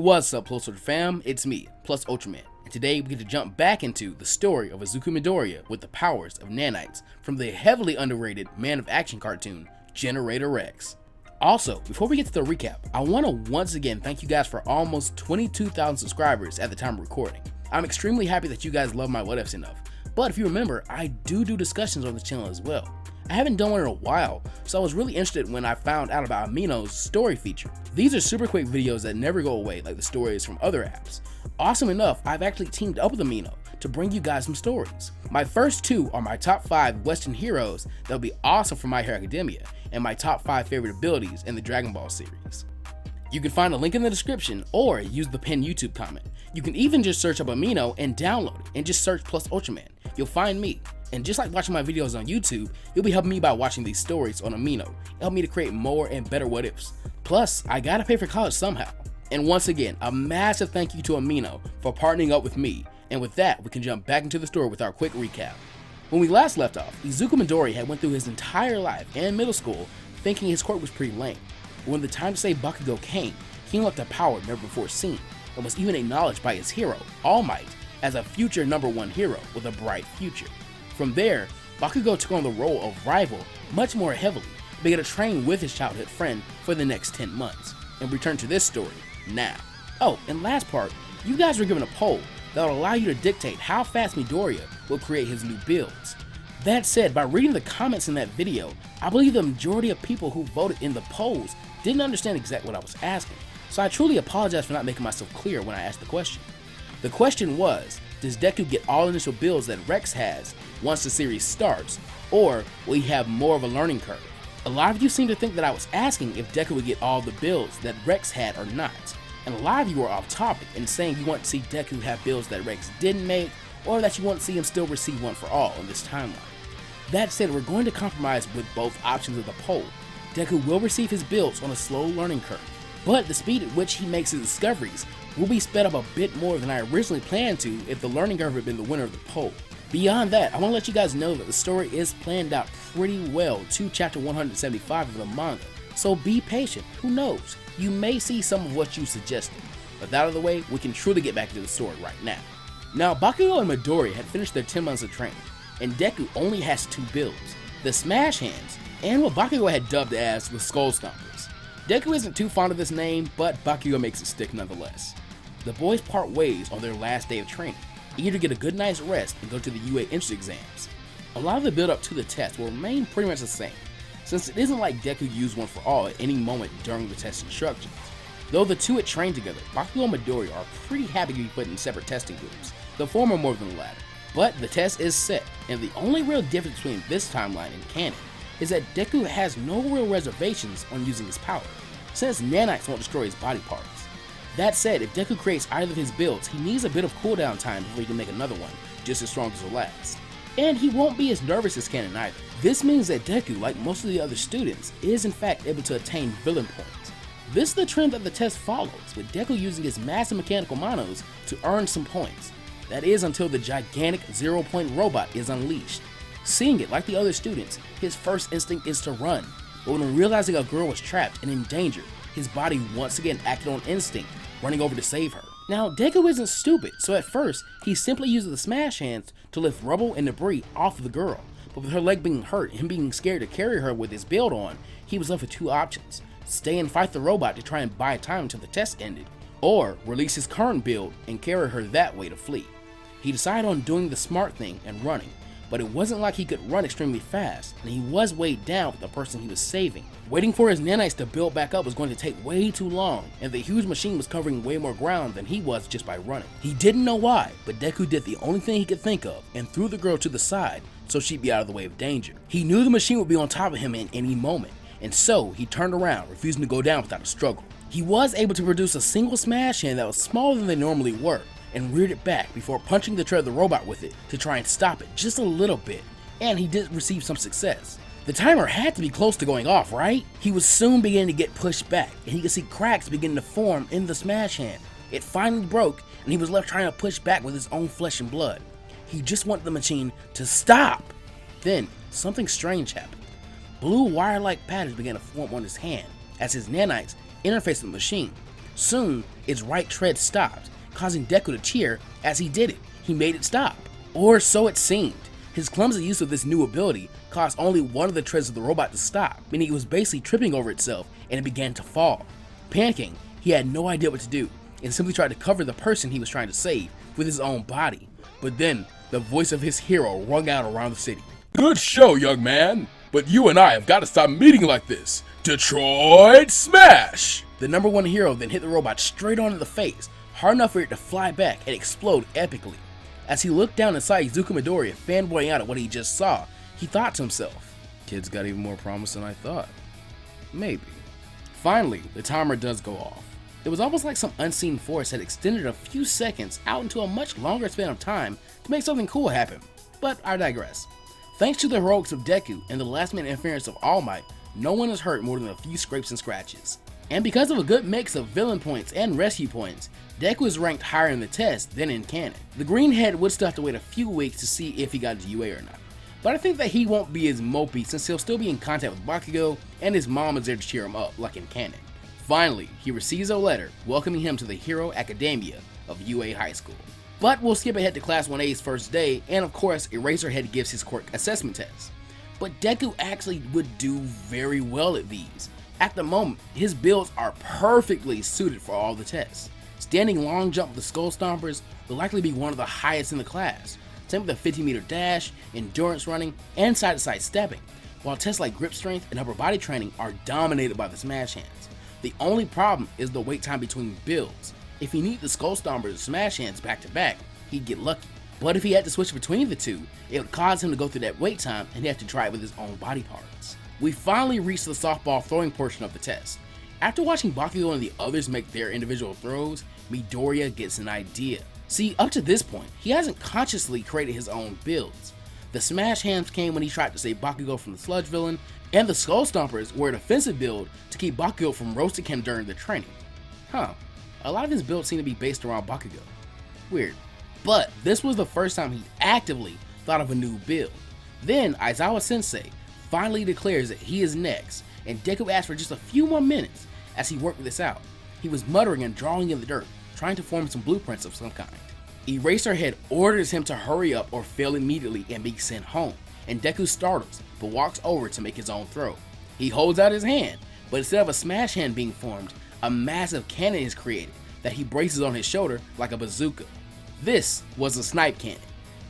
What's up, Plus Ultra fam? It's me, Plus Ultraman, and today we get to jump back into the story of Izuku Midoriya with the powers of nanites from the heavily underrated Man of Action cartoon, Generator Rex. Also, before we get to the recap, I want to once again thank you guys for almost 22,000 subscribers at the time of recording. I'm extremely happy that you guys love my what ifs enough, but if you remember, I do discussions on this channel as well. I haven't done one in a while, so I was really interested when I found out about Amino's story feature. These are super quick videos that never go away like the stories from other apps. Awesome enough, I've actually teamed up with Amino to bring you guys some stories. My first two are my top 5 Western heroes that will be awesome for My Hero Academia, and my top 5 favorite abilities in the Dragon Ball series. You can find a link in the description or use the pinned YouTube comment. You can even just search up Amino and download it and just search Plus Ultraman. You'll find me. And just like watching my videos on YouTube, you'll be helping me by watching these stories on Amino. Help me to create more and better what ifs. Plus, I gotta pay for college somehow. And once again, a massive thank you to Amino for partnering up with me. And with that, we can jump back into the story with our quick recap. When we last left off, Izuku Midoriya had went through his entire life and middle school thinking his quirk was pretty lame. But when the time to say Bakugo came, he unlocked a power never before seen, and was even acknowledged by his hero, All Might, as a future #1 hero with a bright future. From there, Bakugo took on the role of rival much more heavily, began to train with his childhood friend for the next 10 months, and return to this story now. Oh, and last part, you guys were given a poll that will allow you to dictate how fast Midoriya will create his new builds. That said, by reading the comments in that video, I believe the majority of people who voted in the polls didn't understand exactly what I was asking, so I truly apologize for not making myself clear when I asked the question. The question was, does Deku get all initial builds that Rex has once the series starts, or will he have more of a learning curve? A lot of you seem to think that I was asking if Deku would get all the builds that Rex had or not, and a lot of you are off topic in saying you want to see Deku have builds that Rex didn't make, or that you want to see him still receive one for all in this timeline. That said, we're going to compromise with both options of the poll. Deku will receive his builds on a slow learning curve, but the speed at which he makes his discoveries will be sped up a bit more than I originally planned to if the learning curve had been the winner of the poll. Beyond that, I want to let you guys know that the story is planned out pretty well to chapter 175 of the manga, so be patient. Who knows, you may see some of what you suggested. With that out of the way, we can truly get back to the story right now. Now, Bakugo and Midoriya had finished their 10 months of training, and Deku only has 2 builds, the Smash Hands, and what Bakugo had dubbed as the Skull Stompers. Deku isn't too fond of this name, but Bakugo makes it stick nonetheless. The boys part ways on their last day of training, eager to get a good night's rest and go to the UA entrance exams. A lot of the build up to the test will remain pretty much the same, since it isn't like Deku used one for all at any moment during the test instructions. Though the two had trained together, Bakugo and Midoriya are pretty happy to be put in separate testing groups, the former more than the latter. But the test is set, and the only real difference between this timeline and canon is that Deku has no real reservations on using his power, since nanites won't destroy his body parts. That said, if Deku creates either of his builds, he needs a bit of cooldown time before he can make another one, just as strong as the last. And he won't be as nervous as canon either. This means that Deku, like most of the other students, is in fact able to attain villain points. This is the trend that the test follows, with Deku using his massive mechanical monos to earn some points. That is until the gigantic 0-point robot is unleashed. Seeing it like the other students, his first instinct is to run, but when realizing a girl was trapped and in danger, his body once again acted on instinct, running over to save her. Now, Deku isn't stupid, so at first, he simply uses the Smash Hands to lift rubble and debris off of the girl, but with her leg being hurt and him being scared to carry her with his build on, he was left with 2 options: stay and fight the robot to try and buy time until the test ended, or release his current build and carry her that way to flee. He decided on doing the smart thing and running, but it wasn't like he could run extremely fast, and he was weighed down with the person he was saving. Waiting for his nanites to build back up was going to take way too long, and the huge machine was covering way more ground than he was just by running. He didn't know why, but Deku did the only thing he could think of and threw the girl to the side so she'd be out of the way of danger. He knew the machine would be on top of him in any moment, and so he turned around, refusing to go down without a struggle. He was able to produce a single Smash Hand that was smaller than they normally were, and reared it back before punching the tread of the robot with it to try and stop it just a little bit, and he did receive some success. The timer had to be close to going off, right? He was soon beginning to get pushed back, and he could see cracks beginning to form in the Smash Hand. It finally broke, and he was left trying to push back with his own flesh and blood. He just wanted the machine to stop. Then, something strange happened. Blue wire-like patterns began to form on his hand as his nanites interfaced with the machine, Soon, its right tread stopped, causing Deku to cheer as he did it. He made it stop. Or so it seemed. His clumsy use of this new ability caused only one of the treads of the robot to stop, meaning it was basically tripping over itself and it began to fall. Panicking, he had no idea what to do and simply tried to cover the person he was trying to save with his own body. But then, the voice of his hero rung out around the city. Good show, young man, but you and I have got to stop meeting like this. Detroit Smash! The number one hero then hit the robot straight on in the face, hard enough for it to fly back and explode epically. As he looked down and saw Izuku Midoriya fanboying out at what he just saw, he thought to himself, "Kid's got even more promise than I thought. Maybe." Finally, the timer does go off. It was almost like some unseen force had extended a few seconds out into a much longer span of time to make something cool happen, but I digress. Thanks to the heroics of Deku and the last-minute interference of All Might, no one is hurt more than a few scrapes and scratches. And because of a good mix of villain points and rescue points, Deku is ranked higher in the test than in canon. The Greenhead would still have to wait a few weeks to see if he got to UA or not, but I think that he won't be as mopey since he'll still be in contact with Bakugo and his mom is there to cheer him up like in canon. Finally, he receives a letter welcoming him to the Hero Academia of UA High School. But we'll skip ahead to Class 1A's first day, and of course, Eraserhead gives his quirk assessment test. But Deku actually would do very well at these. At the moment, his builds are perfectly suited for all the tests. Standing long jump with the Skull Stompers will likely be one of the highest in the class. Same with the 50-meter dash, endurance running, and side-to-side stepping, while tests like grip strength and upper body training are dominated by the Smash Hands. The only problem is the wait time between builds. If he needed the Skull Stompers and Smash Hands back to back, he'd get lucky. But if he had to switch between the two, it would cause him to go through that wait time and he'd have to try it with his own body parts. We finally reached the softball throwing portion of the test. After watching Bakugo and the others make their individual throws, Midoriya gets an idea. See, up to this point, he hasn't consciously created his own builds. The Smash Hands came when he tried to save Bakugo from the Sludge Villain, and the Skull Stompers were a defensive build to keep Bakugo from roasting him during the training. A lot of his builds seem to be based around Bakugo. Weird. But this was the first time he actively thought of a new build. Then Aizawa Sensei finally declares that he is next, and Deku asks for just a few more minutes as he worked this out. He was muttering and drawing in the dirt, trying to form some blueprints of some kind. Eraserhead orders him to hurry up or fail immediately and be sent home, and Deku startles, but walks over to make his own throw. He holds out his hand, but instead of a Smash Hand being formed, a massive cannon is created that he braces on his shoulder like a bazooka. This was a snipe cannon.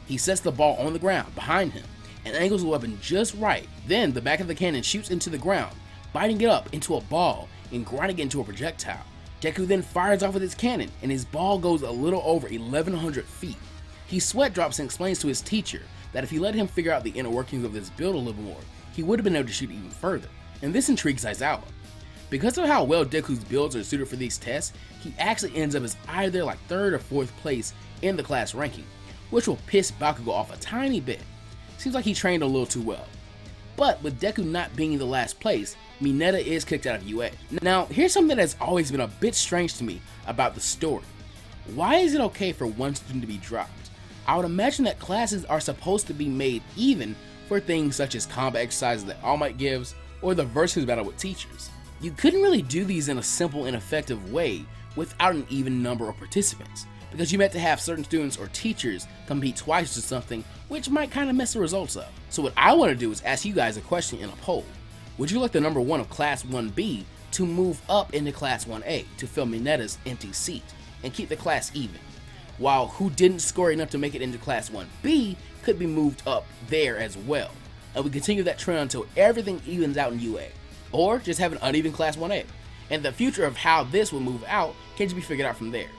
He sets the ball on the ground behind him and angles the weapon just right. Then the back of the cannon shoots into the ground, biting it up into a ball and grinding it into a projectile. Deku then fires off with his cannon and his ball goes a little over 1,100 feet. He sweat drops and explains to his teacher that if he let him figure out the inner workings of this build a little more, he would have been able to shoot even further. And this intrigues Aizawa. Because of how well Deku's builds are suited for these tests, he actually ends up as either like 3rd or 4th place in the class ranking, which will piss Bakugo off a tiny bit. Seems like he trained a little too well. But with Deku not being in the last place, Mineta is kicked out of UA. Now, here's something that's always been a bit strange to me about the story. Why is it okay for one student to be dropped? I would imagine that classes are supposed to be made even for things such as combat exercises that All Might gives, or the versus battle with teachers. You couldn't really do these in a simple and effective way without an even number of participants, because you meant to have certain students or teachers compete twice to something, which might kind of mess the results up. So what I want to do is ask you guys a question in a poll. Would you like the number 1 of Class 1B to move up into Class 1A to fill Mineta's empty seat and keep the class even, while who didn't score enough to make it into Class 1B could be moved up there as well, and we continue that trend until everything evens out in UA, or just have an uneven Class 1A, and the future of how this will move out can just be figured out from there.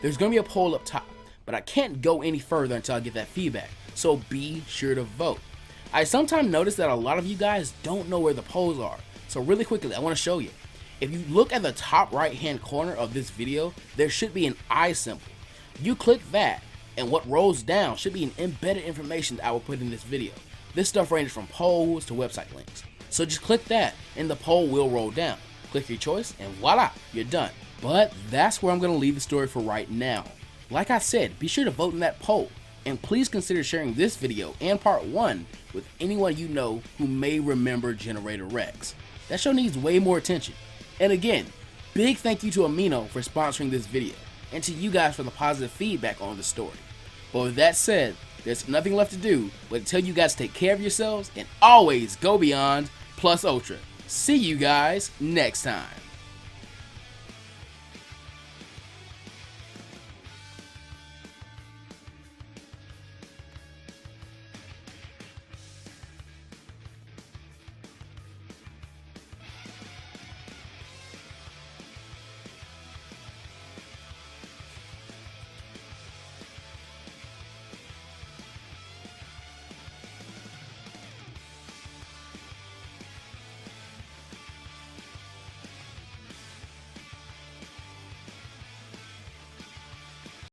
There's going to be a poll up top, but I can't go any further until I get that feedback, so be sure to vote. I sometimes notice that a lot of you guys don't know where the polls are, so really quickly I want to show you. If you look at the top right hand corner of this video, there should be an I symbol. You click that, and what rolls down should be an embedded information that I will put in this video. This stuff ranges from polls to website links. So just click that, and the poll will roll down. Click your choice, and voila, you're done. But that's where I'm going to leave the story for right now. Like I said, be sure to vote in that poll, and please consider sharing this video and part 1 with anyone you know who may remember Generator Rex. That show needs way more attention. And again, Big thank you to Amino for sponsoring this video, and to you guys for the positive feedback on the story. But with that said, there's nothing left to do but to tell you guys to take care of yourselves and always go beyond plus ultra. See you guys next time.